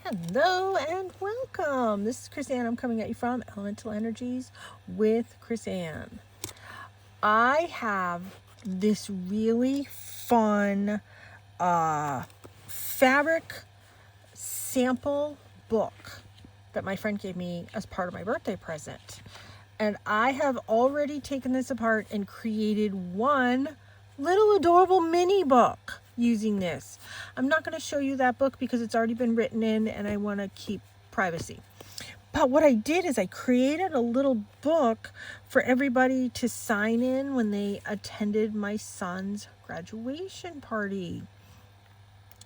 Hello and welcome. This is Chris Ann. I'm coming at you from Elemental Energies with Chris Ann. I have this really fun fabric sample book that my friend gave me as part of my birthday present. And I have already taken this apart and created one little adorable mini book using this. I'm not going to show you that book because it's already been written in and I want to keep privacy. But what I did is I created a little book for everybody to sign in when they attended my son's graduation party.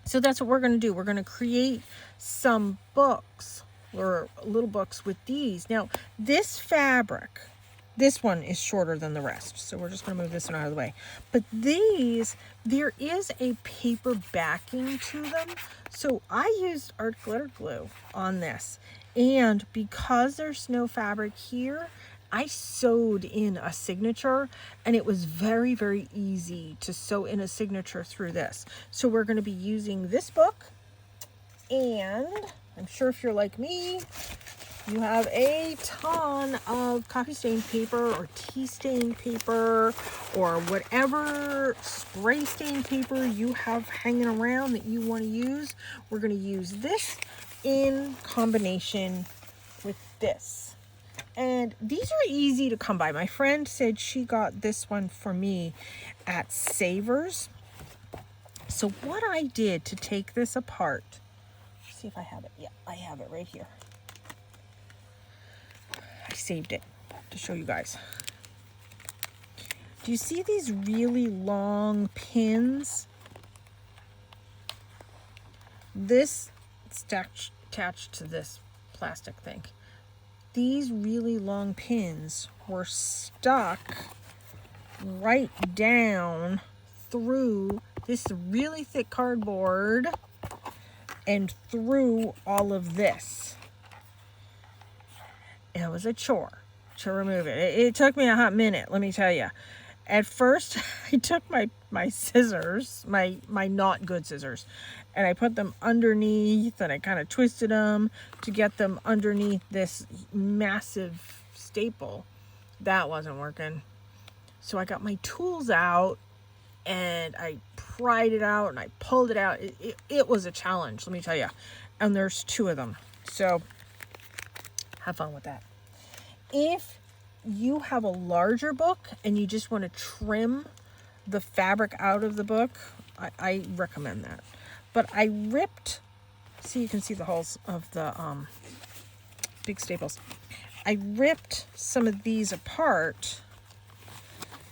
So that's what we're going to do. We're going to create some books or little books with these. Now, this fabric, this one is shorter than the rest, so we're just going to move this one out of the way. But these, there is a paper backing to them, so I used art glitter glue on this. And because there's no fabric here, I sewed in a signature, and it was very, very easy to sew in a signature through this. So we're going to be using this book, and I'm sure if you're like me, you have a ton of coffee stained paper or tea stained paper or whatever spray stained paper you have hanging around that you want to use. We're going to use this in combination with this. And these are easy to come by. My friend said she got this one for me at Savers. So what I did to take this apart, see if I have it. Yeah, I have it right here. I saved it to show you guys. Do you see these really long pins? This is attached to this plastic thing. These really long pins were stuck right down through this really thick cardboard and through all of this. It was a chore to remove it. It took me a hot minute, let me tell you. At first, I took my scissors, my not good scissors, and I put them underneath, and I kind of twisted them to get them underneath this massive staple. That wasn't working. So I got my tools out, and I pried it out, and I pulled it out. It was a challenge, let me tell you. And there's two of them. So have fun with that. If you have a larger book and you just want to trim the fabric out of the book, I recommend that. But I ripped, see, you can see the holes of the big staples. I ripped some of these apart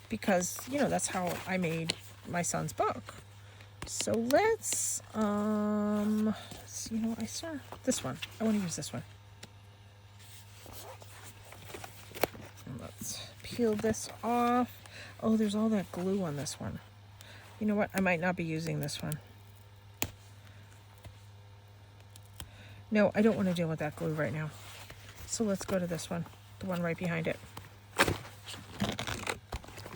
because, you know, that's how I made my son's book. So let's you know, I saw this one. I want to use this one. Let's peel this off. Oh, there's all that glue on this one. You know what? I might not be using this one. No, I don't want to deal with that glue right now. So let's go to this one, the one right behind it.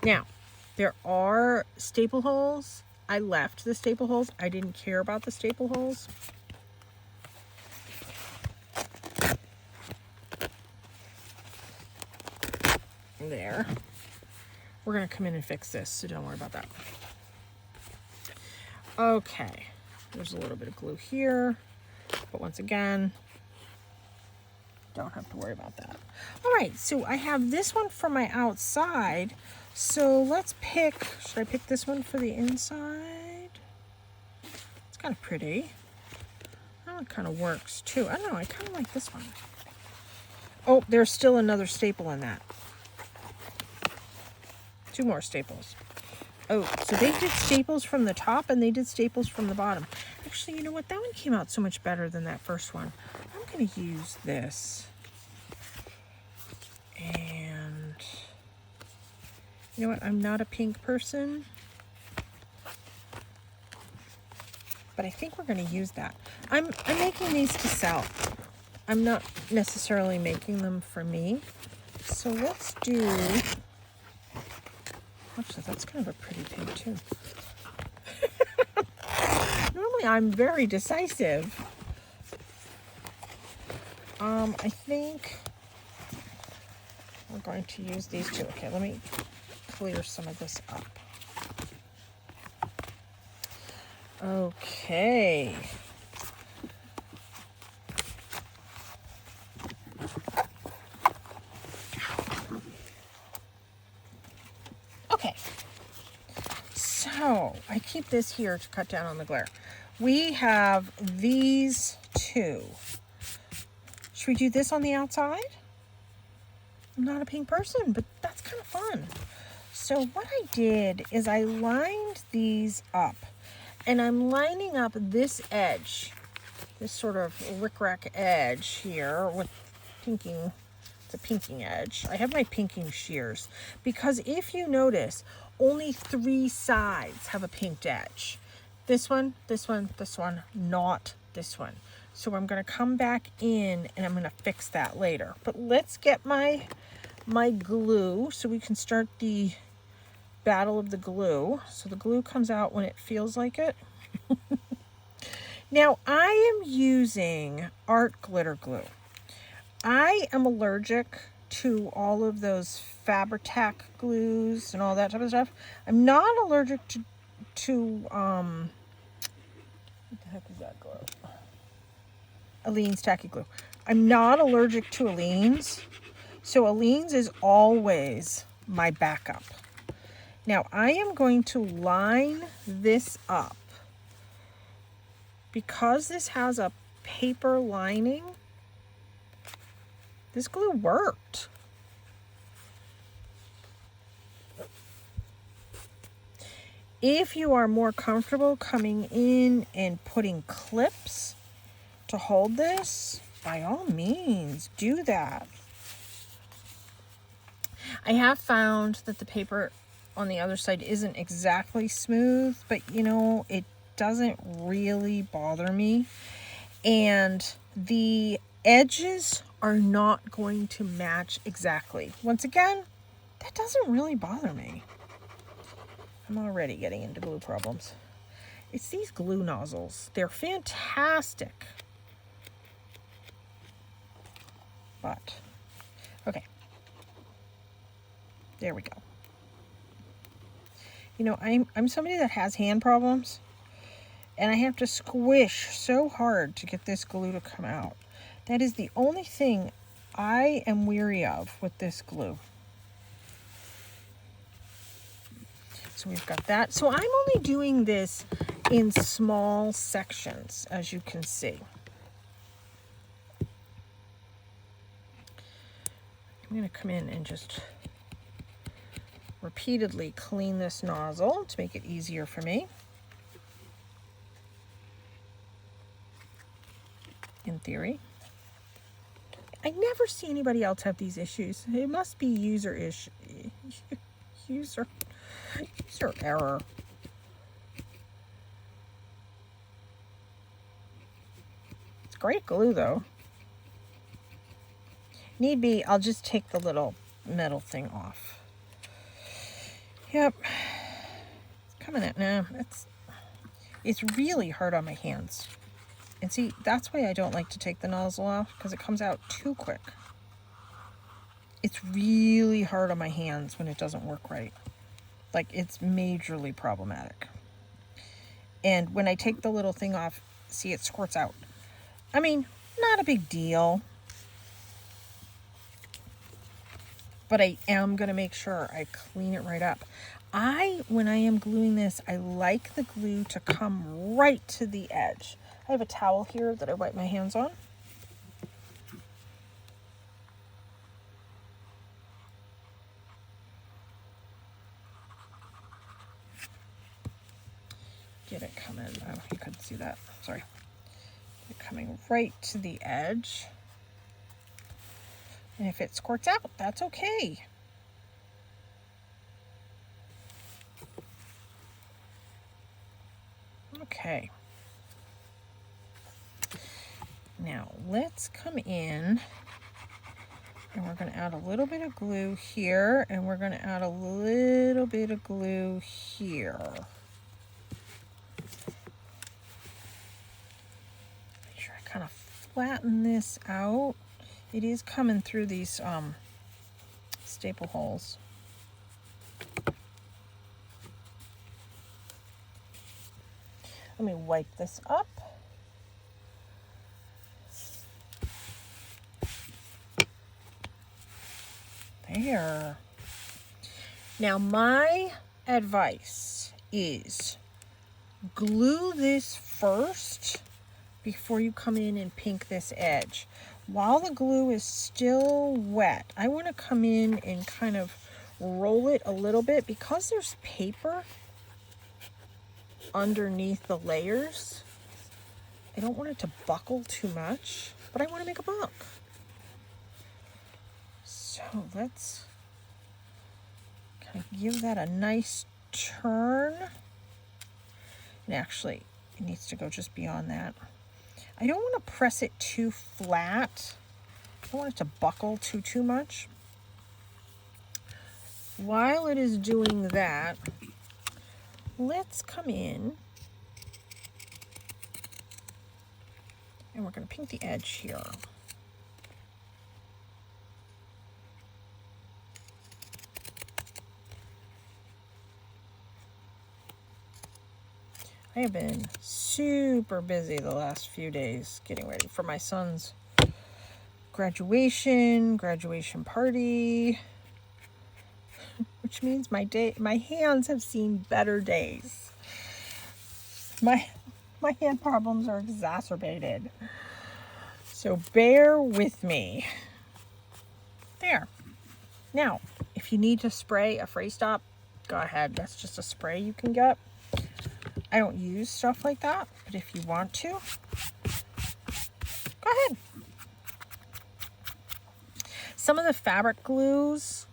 Now, there are staple holes. I left the staple holes. I didn't care about the staple holes. There. We're going to come in and fix this, so don't worry about that. Okay. There's a little bit of glue here, but once again, don't have to worry about that. All right, so I have this one for my outside. So let's pick, should I pick this one for the inside? It's kind of pretty. Oh, it kind of works too. I don't know, I kind of like this one. Oh, there's still another staple in that. Two more staples. Oh, so they did staples from the top and they did staples from the bottom. Actually, you know what? That one came out so much better than that first one. I'm going to use this. And you know what? I'm not a pink person, but I think we're going to use that. I'm making these to sell. I'm not necessarily making them for me. So let's do... Actually, that's kind of a pretty pink too. Normally I'm very decisive. I think we're going to use these two. Okay, let me clear some of this up. Okay. Okay. So I keep this here to cut down on the glare. We have these two. Should we do this on the outside? I'm not a pink person, but that's kind of fun. So what I did is I lined these up, and I'm lining up this edge, this sort of rickrack edge here with pinking. It's a pinking edge. I have my pinking shears because if you notice, only 3 sides have a pinked edge. This one, this one, this one, not this one. So I'm going to come back in and I'm going to fix that later. But let's get my glue so we can start the battle of the glue. So the glue comes out when it feels like it. Now I am using art glitter glue. I am allergic to all of those Fabri-Tac glues and all that type of stuff. I'm not allergic to what the heck is that glue? Aleene's Tacky Glue. I'm not allergic to Aleene's, so Aleene's is always my backup. Now I am going to line this up. Because this has a paper lining, this glue worked. If you are more comfortable coming in and putting clips to hold this, by all means, do that. I have found that the paper on the other side isn't exactly smooth, but you know, it doesn't really bother me. And the edges are not going to match exactly. Once again, that doesn't really bother me. I'm already getting into glue problems. It's these glue nozzles. They're fantastic. But, okay. There we go. You know, I'm somebody that has hand problems, and I have to squish so hard to get this glue to come out. That is the only thing I am weary of with this glue. So we've got that. So I'm only doing this in small sections, as you can see. I'm going to come in and just repeatedly clean this nozzle to make it easier for me. In theory. I never see anybody else have these issues. It must be user error. It's great glue though. Need be, I'll just take the little metal thing off. Yep. It's coming at now. It's really hard on my hands. And see, that's why I don't like to take the nozzle off, because it comes out too quick. It's really hard on my hands when it doesn't work right. Like, it's majorly problematic. And when I take the little thing off, see, it squirts out. I mean, not a big deal. But I am going to make sure I clean it right up. When I am gluing this, I like the glue to come right to the edge. I have a towel here that I wipe my hands on. Get it coming. Oh, you couldn't see that. Sorry. Get it coming right to the edge. And if it squirts out, that's okay. Okay. Now let's come in and we're going to add a little bit of glue here, and we're going to add a little bit of glue here. Make sure I kind of flatten this out. it is coming through these staple holes. Let me wipe this up. There. Now my advice is glue this first before you come in and pink this edge. While the glue is still wet, I want to come in and kind of roll it a little bit because there's paper underneath the layers. I don't want it to buckle too much, but I want to make a book. So let's kind of give that a nice turn. And actually, it needs to go just beyond that. I don't want to press it too flat. I don't want it to buckle too much. While it is doing that, let's come in and we're going to pink the edge here. I have been super busy the last few days getting ready for my son's graduation party, which means my hands have seen better days. My hand problems are exacerbated. So bear with me. There. Now, if you need to spray a fray stop, go ahead. That's just a spray you can get. I don't use stuff like that, but if you want to, go ahead. Some of the fabric glues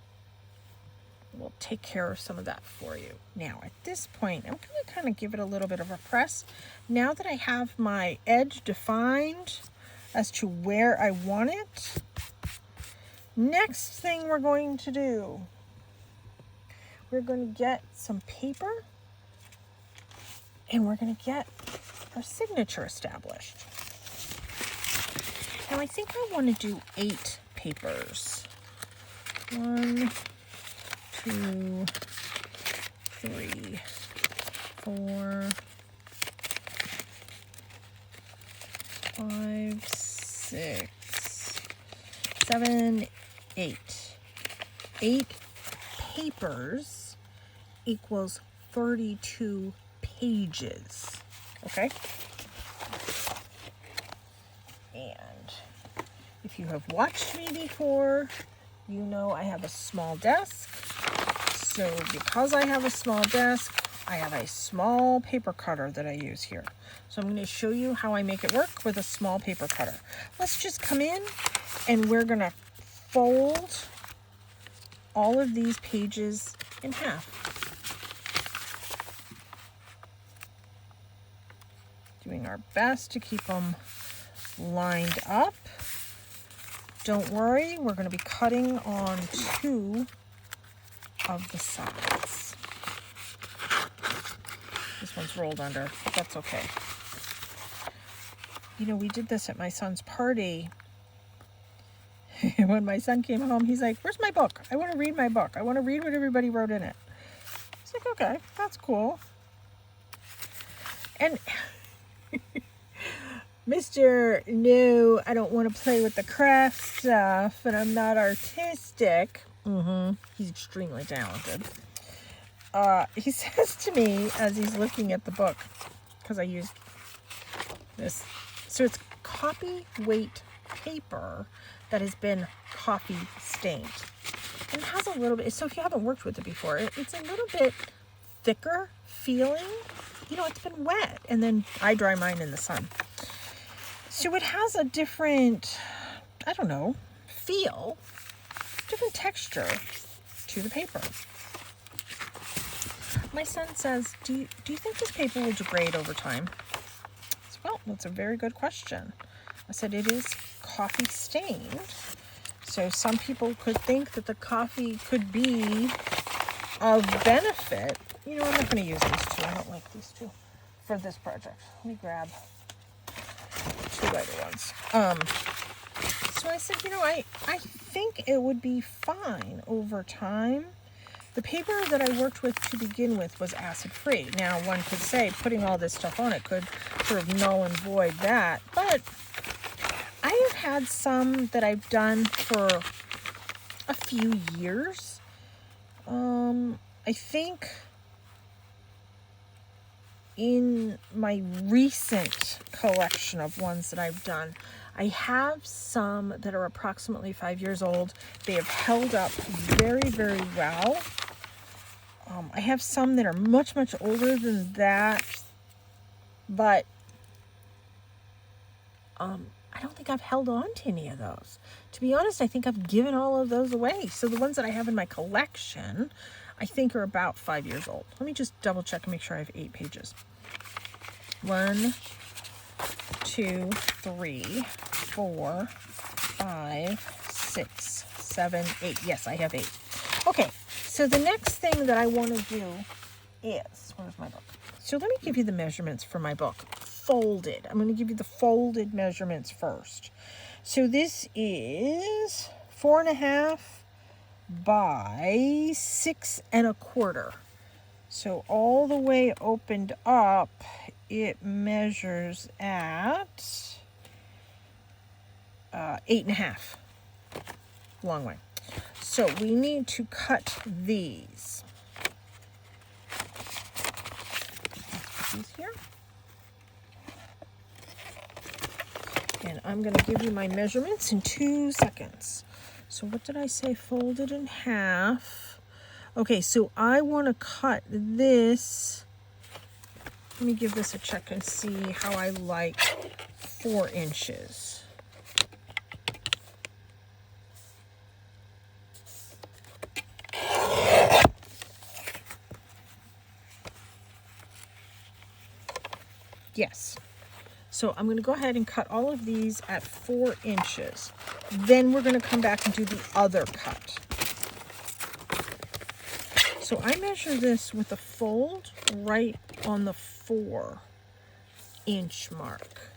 will take care of some of that for you. Now, at this point, I'm going to kind of give it a little bit of a press. Now that I have my edge defined as to where I want it, next thing we're going to do, we're going to get some paper and we're going to get our signature established. Now, I think I want to do 8 papers. 1, 2, 3, 4, 5, 6, 7, 8. 8 papers equals 32 pages. Okay? And if you have watched me before, you know I have a small desk. So because I have a small desk, I have a small paper cutter that I use here. So I'm going to show you how I make it work with a small paper cutter. Let's just come in and we're going to fold all of these pages in half. Doing our best to keep them lined up. Don't worry, we're going to be cutting on 2 of the sides. This one's rolled under, but that's okay. You know, we did this at my son's party. When my son came home, he's like, "Where's my book? I want to read my book. I want to read what everybody wrote in it." It's like, okay, that's cool. And Mr. No, I don't want to play with the craft stuff and I'm not artistic. He's extremely talented. He says to me as he's looking at the book, because I used this, so it's copy weight paper that has been coffee stained. And it has a little bit, so if you haven't worked with it before, it's a little bit thicker feeling. You know, it's been wet, and then I dry mine in the sun. So it has a different, I don't know, feel, different texture to the paper. My son says, do you think this paper will degrade over time? I said, well, that's a very good question. I said, it is coffee stained. So some people could think that the coffee could be of benefit. You know, I'm not going to use these 2. I don't like these 2 for this project. Let me grab 2 lighter ones. So I said, you know, I think it would be fine over time. The paper that I worked with to begin with was acid-free. Now, one could say putting all this stuff on it could sort of null and void that, but I have had some that I've done for a few years. I think in my recent collection of ones that I've done, I have some that are approximately 5 years old. They have held up very, very well. I have some that are much, much older than that, but I don't think I've held on to any of those. To be honest, I think I've given all of those away. So the ones that I have in my collection, I think are about 5 years old. Let me just double check and make sure I have 8 pages. 1, 2, 3, 4, 5, 6, 7, 8. Yes, I have 8. Okay, so the next thing that I want to do is, where's my book? So let me give you the measurements for my book. Folded. I'm going to give you the folded measurements first. So this is 4.5 by 6 1/4. So all the way opened up, it measures at 8.5. Long way. So we need to cut these. Let's put these here. And I'm going to give you my measurements in 2 seconds. So what did I say? Folded in half. Okay, so I want to cut this. Let me give this a check and see how I like 4 inches. Yes. So I'm going to go ahead and cut all of these at 4 inches. Then we're going to come back and do the other cut. So I measure this with a fold right on the 4-inch mark.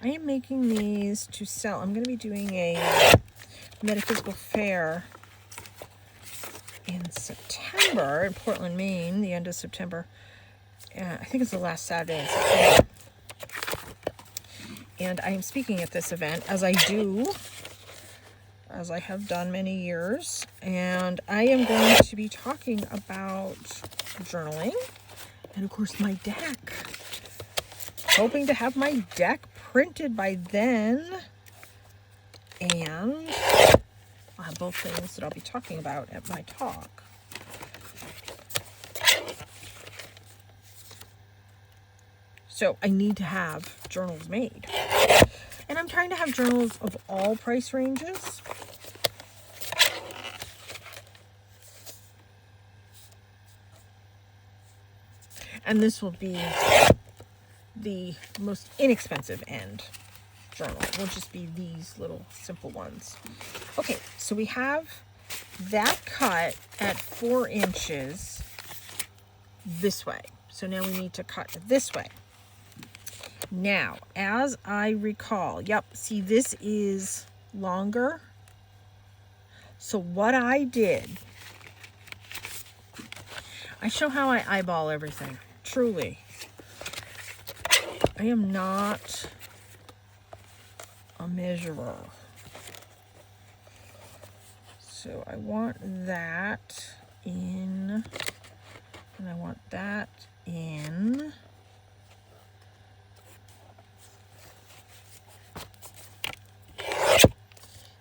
I am making these to sell. I'm going to be doing a metaphysical fair in September in Portland, Maine, the end of September. I think it's the last Saturday in September. And I am speaking at this event, as I have done many years. And I am going to be talking about journaling and, of course, my deck. Hoping to have my deck printed by then. And I'll have both things that I'll be talking about at my talk. So I need to have journals made. And I'm trying to have journals of all price ranges. And this will be the most inexpensive end journal. It will just be these little simple ones. Okay, so we have that cut at 4 inches this way. So now we need to cut this way. Now, as I recall, yep, see, this is longer. So what I did, I show how I eyeball everything. Truly. I am not a measurer. So I want that in, and I want that in.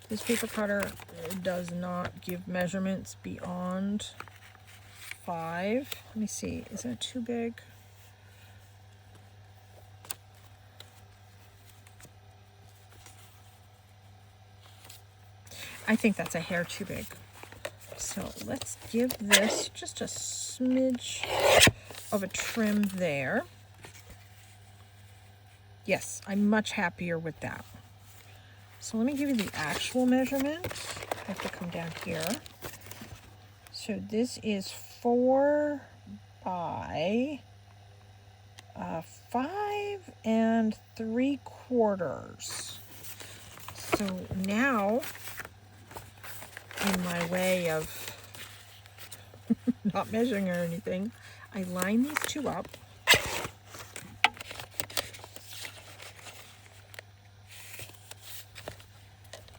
This paper cutter does not give measurements beyond 5. Let me see, is that too big? I think that's a hair too big. So let's give this just a smidge of a trim there. Yes, I'm much happier with that. So let me give you the actual measurement. I have to come down here. So this is 4 by 5 3/4. So now, in my way of not measuring or anything, I line these two up.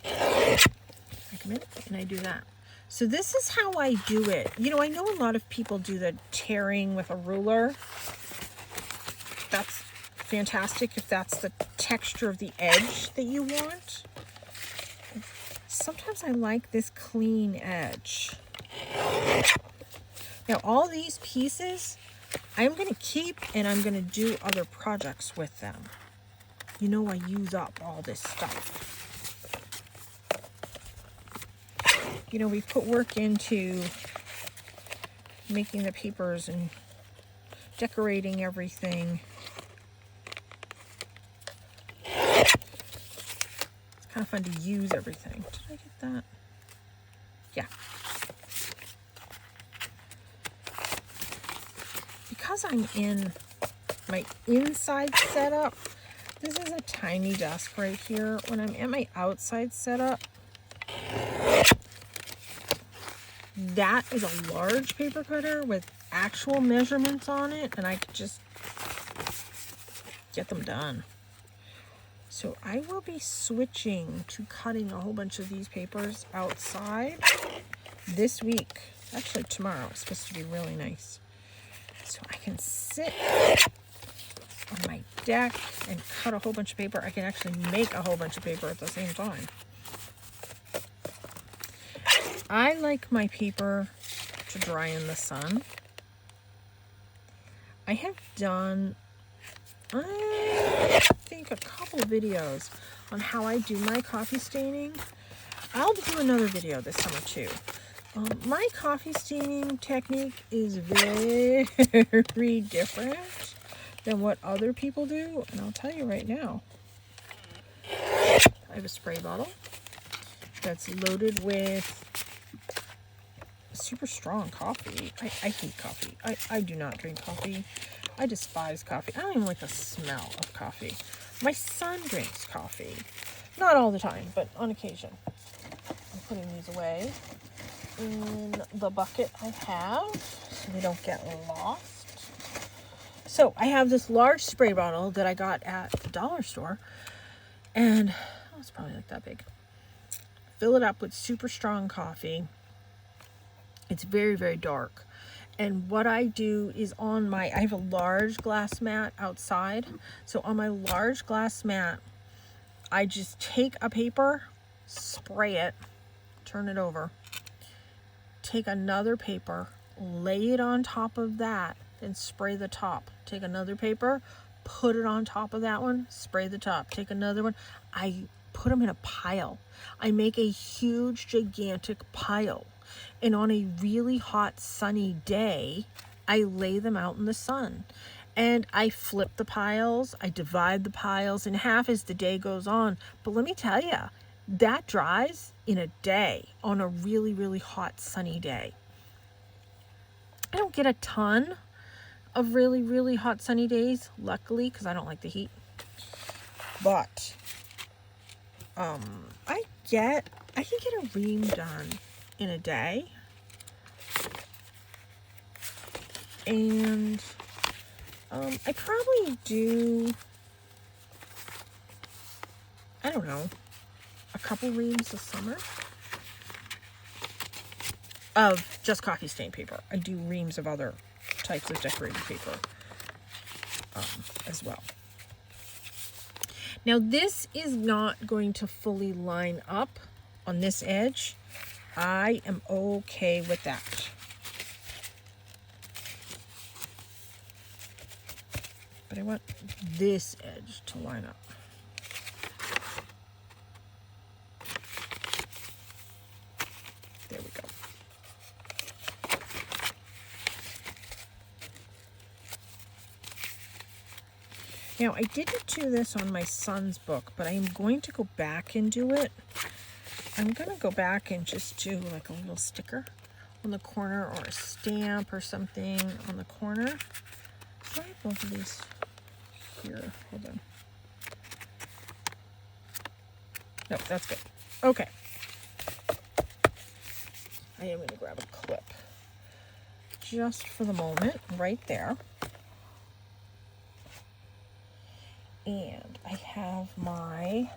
I come in and I do that. So this is how I do it. You know, I know a lot of people do the tearing with a ruler. That's fantastic if that's the texture of the edge that you want. Sometimes I like this clean edge. Now all these pieces I'm going to keep, and I'm going to do other projects with them. You know, I use up all this stuff. You know, we put work into making the papers and decorating everything. It's kind of fun to use everything. Did I get that? Yeah. Because I'm in my inside setup, this is a tiny desk right here. When I'm at my outside setup, that is a large paper cutter with actual measurements on it, and I could just get them done. So I will be switching to cutting a whole bunch of these papers outside this week. Actually, tomorrow. It's supposed to be really nice. So I can sit on my deck and cut a whole bunch of paper. I can actually make a whole bunch of paper at the same time. I like my paper to dry in the sun. I have done, I think, a couple videos on how I do my coffee staining. I'll do another video this summer too. My coffee staining technique is very different than what other people do, and I'll tell you right now. I have a spray bottle that's loaded with super strong coffee. I hate coffee. I do not drink coffee. I despise coffee. I don't even like the smell of coffee. My son drinks coffee. Not all the time, but on occasion. I'm putting these away in the bucket I have so they don't get lost. So I have this large spray bottle that I got at the dollar store, and it's probably like that big. Fill it up with super strong coffee. It's very, very dark. And what I do is I have a large glass mat outside. So on my large glass mat, I just take a paper, spray it, turn it over, take another paper, lay it on top of that, and spray the top. Take another paper, put it on top of that one, spray the top. Take another one. I put them in a pile. I make a huge, gigantic pile. And on a really hot, sunny day, I lay them out in the sun. And I flip the piles. I divide the piles in half as the day goes on. But let me tell you, that dries in a day on a really, really hot, sunny day. I don't get a ton of really, really hot, sunny days, luckily, because I don't like the heat. But I can get a ream done in a day. And I probably do, I don't know, a couple reams a summer of just coffee stain paper. I do reams of other types of decorated paper as well. Now this is not going to fully line up on this edge. I am okay with that. But I want this edge to line up. There we go. Now, I didn't do this on my son's book, but I am going to go back and do it. I'm going to go back and just do like a little sticker on the corner or a stamp or something on the corner. Do I have both of these? here. Hold on. No, that's good. Okay. I am going to grab a clip just for the moment, right there. And I have my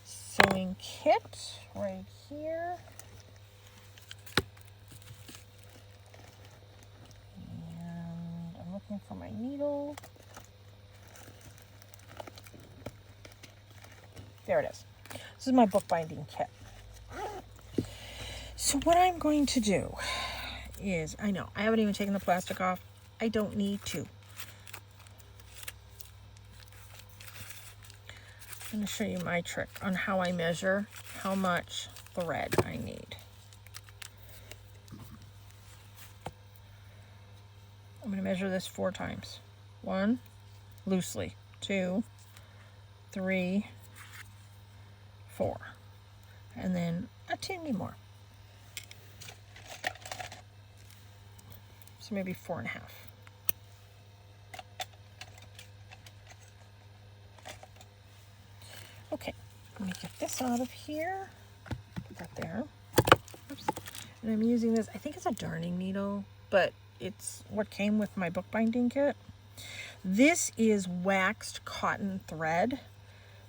sewing kit right here. And I'm looking for my needle. There it is. This is my bookbinding kit. So what I'm going to do is, I know, I haven't even taken the plastic off. I don't need to. I'm going to show you my trick on how I measure how much thread I need. I'm going to measure this 4 times. 1, loosely. 2, 3, 4. And then a teeny more. So maybe 4.5. Okay, let me get this out of here. Put that there. Oops. And I'm using this, I think it's a darning needle, but it's what came with my bookbinding kit. This is waxed cotton thread.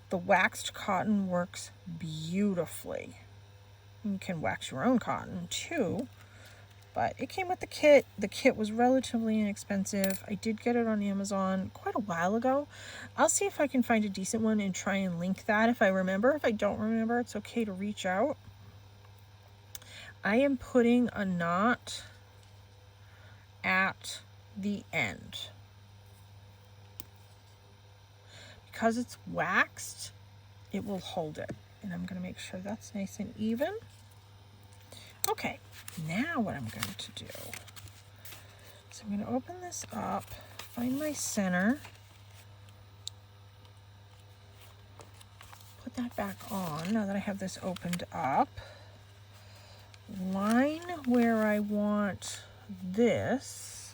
The waxed cotton works beautifully. You can wax your own cotton too, but it came with the kit. The kit was relatively inexpensive. I did get it on Amazon quite a while ago. I'll see if I can find a decent one and try and link that if I remember. If I don't remember, it's okay to reach out. I am putting a knot at the end. Because it's waxed, it will hold it. And I'm going to make sure that's nice and even. Okay, now what I'm going to do is I'm going to open this up, find my center, put that back on now that I have this opened up, line where I want this,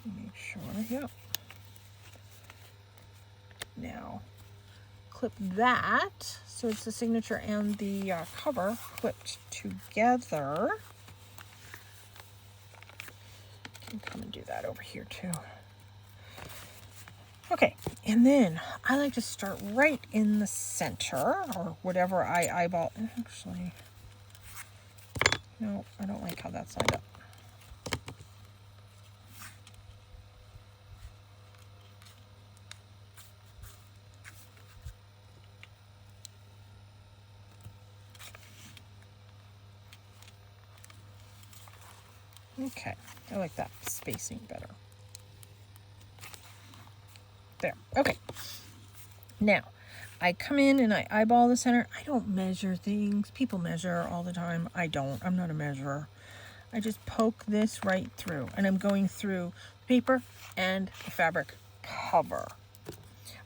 make sure, yep. Now, clip that so it's the signature and the cover clipped together. You can come and do that over here too. Okay, and then I like to start right in the center or whatever I eyeball. Actually, no, I don't like how that's lined up. Okay, I like that spacing better. There, okay. Now, I come in and I eyeball the center. I don't measure things. People measure all the time. I don't. I'm not a measurer. I just poke this right through. And I'm going through paper and the fabric cover.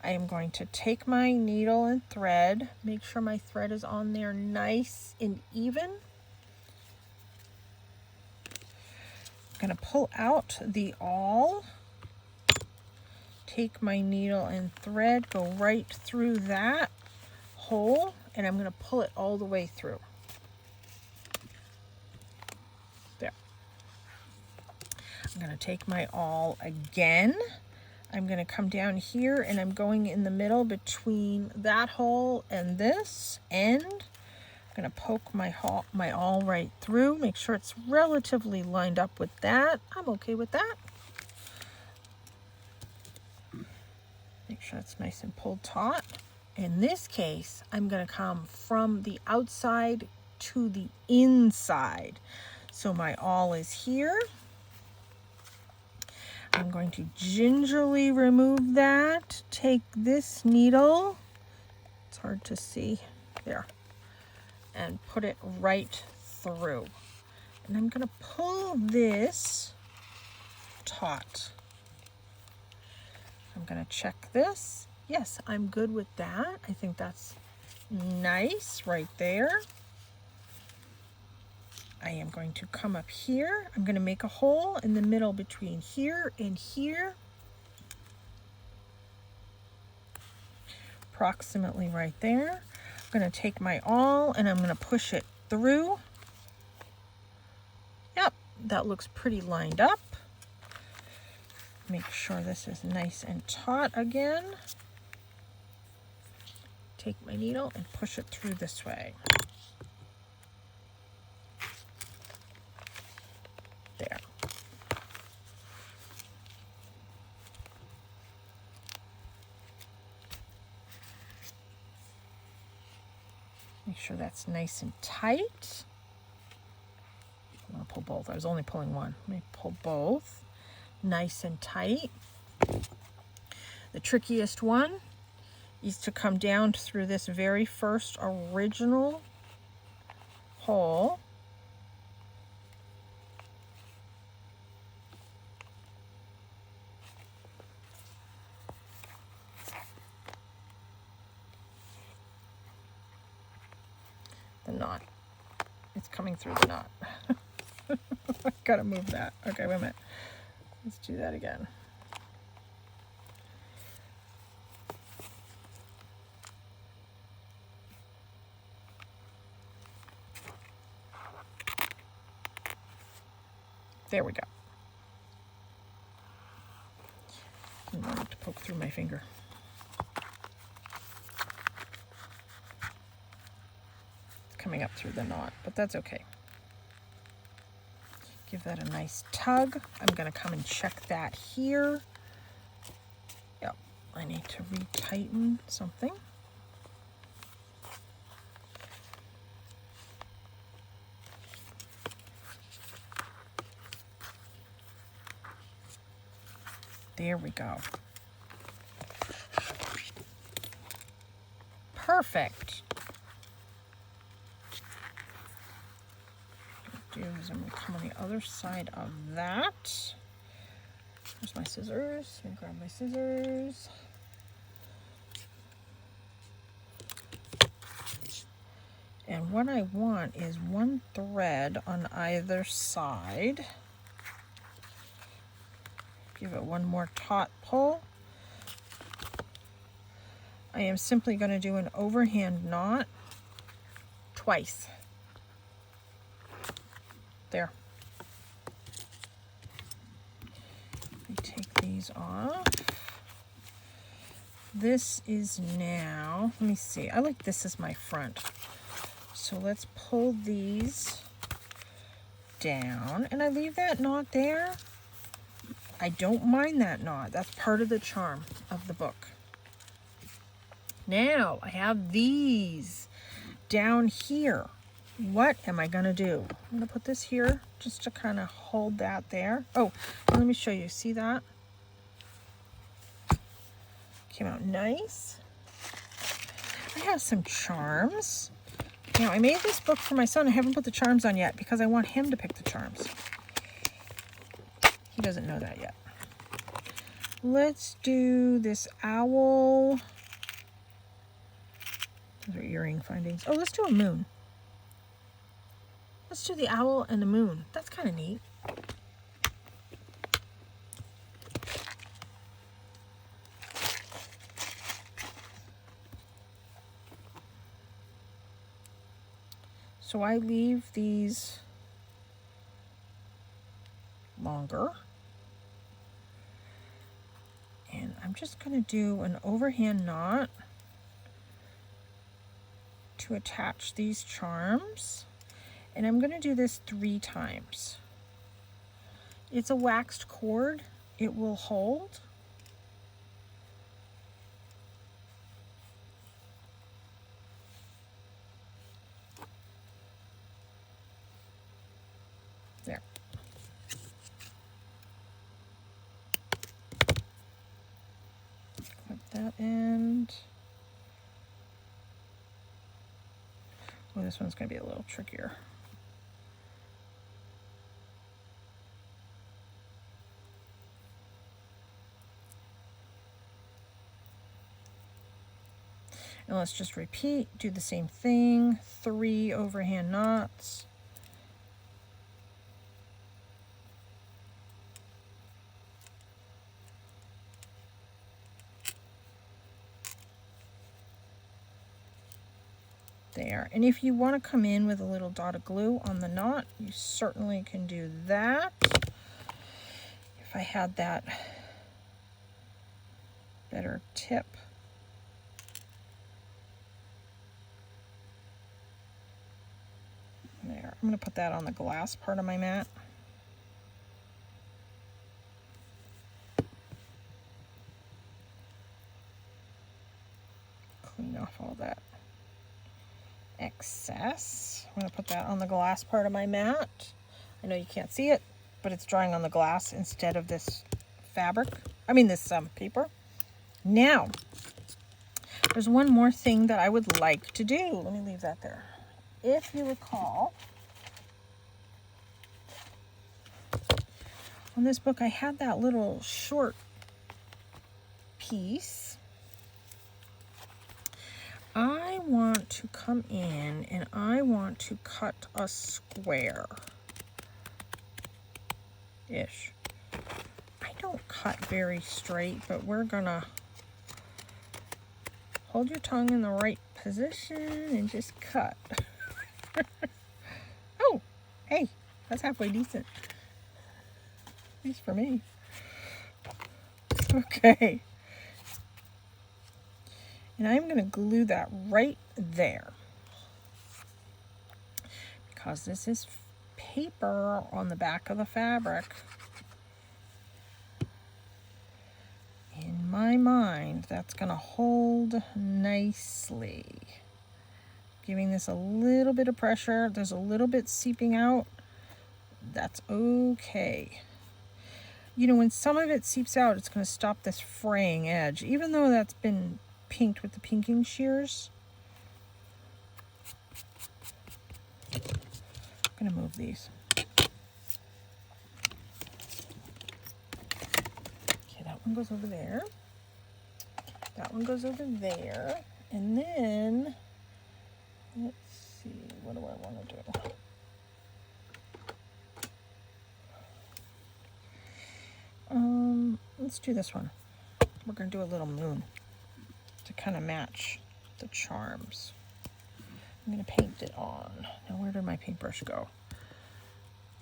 I am going to take my needle and thread. Make sure my thread is on there nice and even. I'm going to pull out the awl, take my needle and thread, go right through that hole, and I'm going to pull it all the way through. There. I'm going to take my awl again. I'm going to come down here and I'm going in the middle between that hole and this end. I'm going to poke my awl right through, make sure it's relatively lined up with that. I'm okay with that. Make sure it's nice and pulled taut. In this case, I'm going to come from the outside to the inside. So my awl is here. I'm going to gingerly remove that. Take this needle, it's hard to see, there, and put it right through. And I'm going to pull this taut. I'm going to check this. Yes, I'm good with that. I think that's nice right there. I am going to come up here. I'm going to make a hole in the middle between here and here. Approximately right there. I'm going to take my awl and I'm going to push it through. Yep, that looks pretty lined up. Make sure this is nice and taut again. Take my needle and push it through this way. There. Make sure that's nice and tight. I'm going to pull both. I was only pulling one. Let me pull both. Nice and tight. The trickiest one is to come down through this very first original hole. The knot. It's coming through the knot. I gotta move that. Okay, wait a minute. Let's do that again. There we go. I don't want it to poke through my finger. It's coming up through the knot, but that's okay. Give that a nice tug. I'm going to come and check that here. Yep, I need to retighten something. There we go. Perfect. What I'm going to do is I'm going to come on the other side of that. There's my scissors. Let me grab my scissors. And what I want is one thread on either side. Give it one more taut pull. I am simply going to do an overhand knot twice. There. Let me take these off. This is now, let me see, I like this as my front. So let's pull these down and I leave that knot there. I don't mind that knot. That's part of the charm of the book. Now I have these down here. What am I going to do? I'm going to put this here just to kind of hold that there. Oh, let me show you. See that? Came out nice. I have some charms. Now, I made this book for my son. I haven't put the charms on yet because I want him to pick the charms. He doesn't know that yet. Let's do this owl. Those are earring findings. Oh, let's do a moon. Let's do the owl and the moon. That's kind of neat. So I leave these longer. And I'm just going to do an overhand knot to attach these charms. And I'm going to do this 3 times. It's a waxed cord. It will hold. There. Clip that end. Well, this one's going to be a little trickier. And let's just repeat, do the same thing, 3 overhand knots. there. And if you want to come in with a little dot of glue on the knot, you certainly can do that. If I had that better tip. There, I'm going to put that on the glass part of my mat. Clean off all that excess. I'm going to put that on the glass part of my mat. I know you can't see it, but it's drying on the glass instead of this fabric. I mean this paper. Now, there's one more thing that I would like to do. Let me leave that there. If you recall, on this book I had that little short piece. I want to come in and I want to cut a square-ish. I don't cut very straight, but we're gonna hold your tongue in the right position and just cut. Oh, hey, that's halfway decent. At least for me. Okay. And I'm going to glue that right there. Because this is paper on the back of the fabric. In my mind, that's going to hold nicely. Giving this a little bit of pressure. There's a little bit seeping out. That's okay. You know, when some of it seeps out, it's going to stop this fraying edge. Even though that's been pinked with the pinking shears. I'm going to move these. Okay, that one goes over there. That one goes over there. And then, let's see, what do I want to do? Let's do this one. We're going to do a little moon to kind of match the charms. I'm going to paint it on. Now, where did my paintbrush go?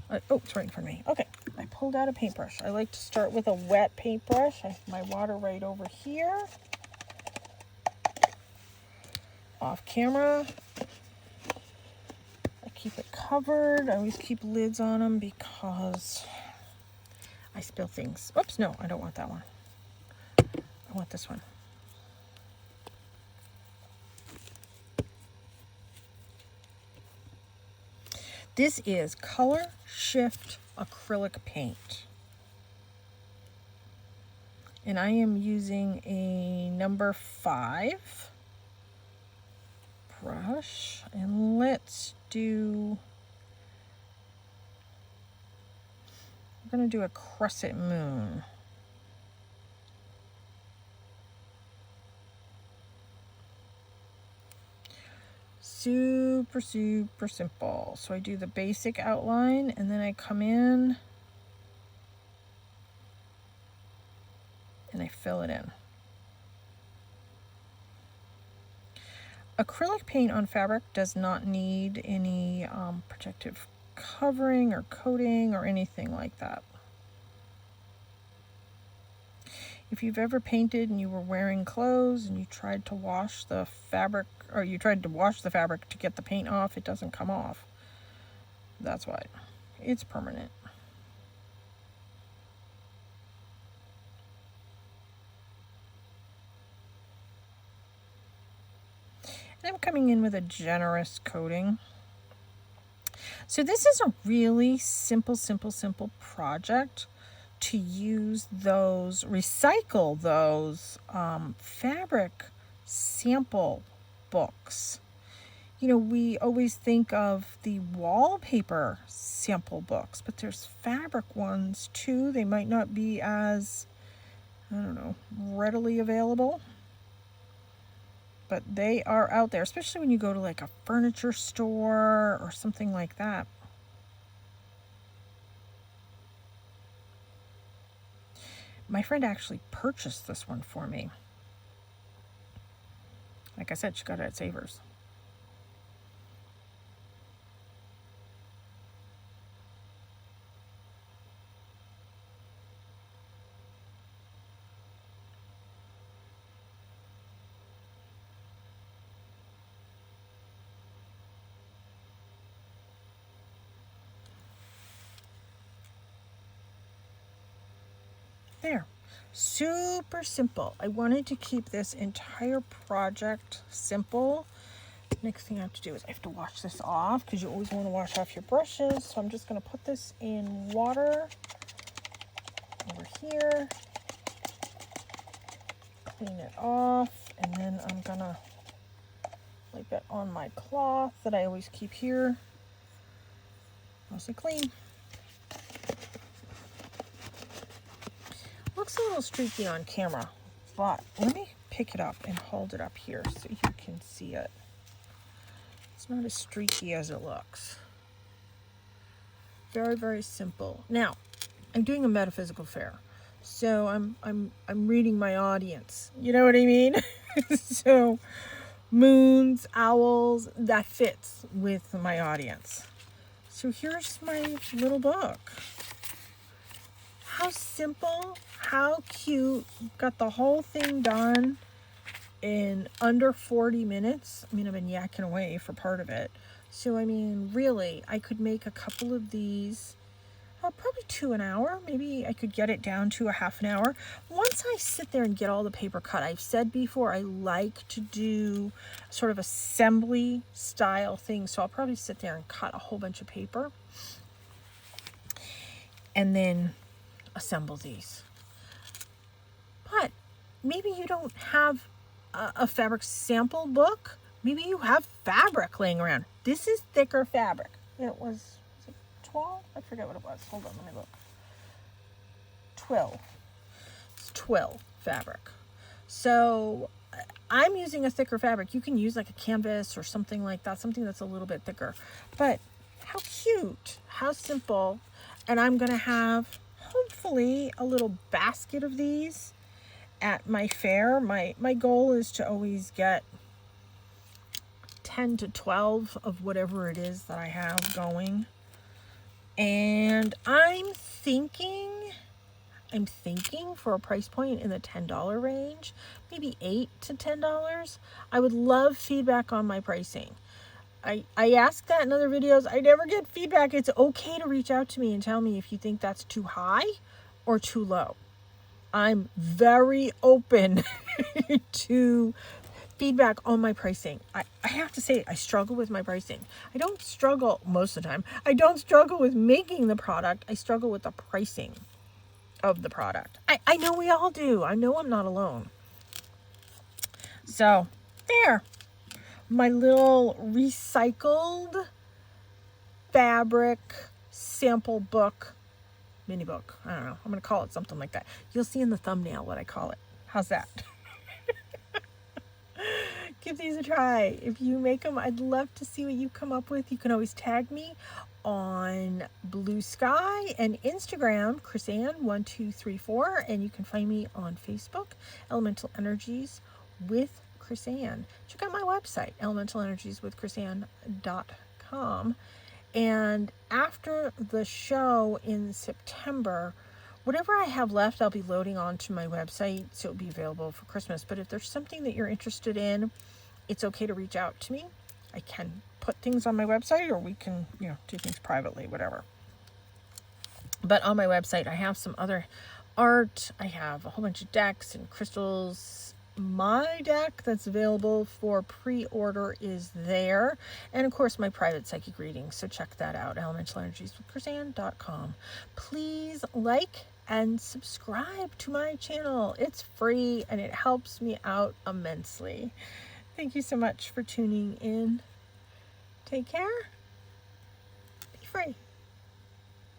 Oh, it's right in front of me. Okay, I pulled out a paintbrush. I like to start with a wet paintbrush. I have my water right over here. Off camera. I keep it covered. I always keep lids on them because I spill things. Oops, no, I don't want that one. I want this one. This is Color Shift acrylic paint. And I am using a number 5 brush. And let's do, we're going to do a crescent moon. Super, super simple. So I do the basic outline and then I come in and I fill it in. Acrylic paint on fabric does not need any protective covering or coating or anything like that. If you've ever painted and you were wearing clothes and you tried to wash the fabric, or you tried to wash the fabric to get the paint off, it doesn't come off. That's why. It's permanent. And I'm coming in with a generous coating. So this is a really simple project to use those, recycle those fabric sample books. You know, we always think of the wallpaper sample books, but there's fabric ones too. They might not be as, I don't know, readily available, but they are out there, especially when you go to like a furniture store or something like that. My friend actually purchased this one for me. Like I said, she got it at Savers. There. Super simple. I wanted to keep this entire project simple. Next thing I have to do is I have to wash this off, because you always want to wash off your brushes. So I'm just going to put this in water over here, clean it off, and then I'm going to wipe it on my cloth that I always keep here. Mostly clean. Looks a little streaky on camera, but let me pick it up and hold it up here so you can see it. It's not as streaky as it looks. Very, very simple. Now, I'm doing a metaphysical fair, so I'm reading my audience. You know what I mean? So moons, owls, that fits with my audience. So here's my little book. How simple, how cute. Got the whole thing done in under 40 minutes. I mean, I've been yakking away for part of it. So, I mean, really, I could make a couple of these, probably 2 an hour. Maybe I could get it down to a half an hour. Once I sit there and get all the paper cut, I've said before, I like to do sort of assembly style thing. So I'll probably sit there and cut a whole bunch of paper and then assemble these. But maybe you don't have a fabric sample book. Maybe you have fabric laying around. This is thicker fabric. It was it 12? I forget what it was. Hold on, let me look. 12. It's twill fabric. So I'm using a thicker fabric. You can use like a canvas or something like that, something that's a little bit thicker. But how cute, how simple. And I'm going to have hopefully a little basket of these at my fair. My goal is to always get 10 to 12 of whatever it is that I have going. And I'm thinking for a price point in the $10 range, maybe $8 to $10. I would love feedback on my pricing. I ask that in other videos. I never get feedback. It's okay to reach out to me and tell me if you think that's too high or too low. I'm very open to feedback on my pricing. I have to say, I struggle with my pricing. I don't struggle most of the time. I don't struggle with making the product. I struggle with the pricing of the product. I know we all do. I know I'm not alone. So there. My little recycled fabric sample book, mini book. I don't know. I'm going to call it something like that. You'll see in the thumbnail what I call it. How's that? Give these a try. If you make them, I'd love to see what you come up with. You can always tag me on Blue Sky and Instagram, chrisanne1234, and you can find me on Facebook, Elemental Energies with Chrisanne. Check out my website, elementalenergieswithchrisanne.com. And after the show in September, whatever I have left, I'll be loading onto my website, so it'll be available for Christmas. But if there's something that you're interested in, it's okay to reach out to me. I can put things on my website, or we can, do things privately, whatever. But on my website, I have some other art. I have a whole bunch of decks and crystals. My deck that's available for pre-order is there. And of course, my private psychic reading. So check that out, elementalenergieswithchrisanne.com. Please like and subscribe to my channel. It's free and it helps me out immensely. Thank you so much for tuning in. Take care. Be free.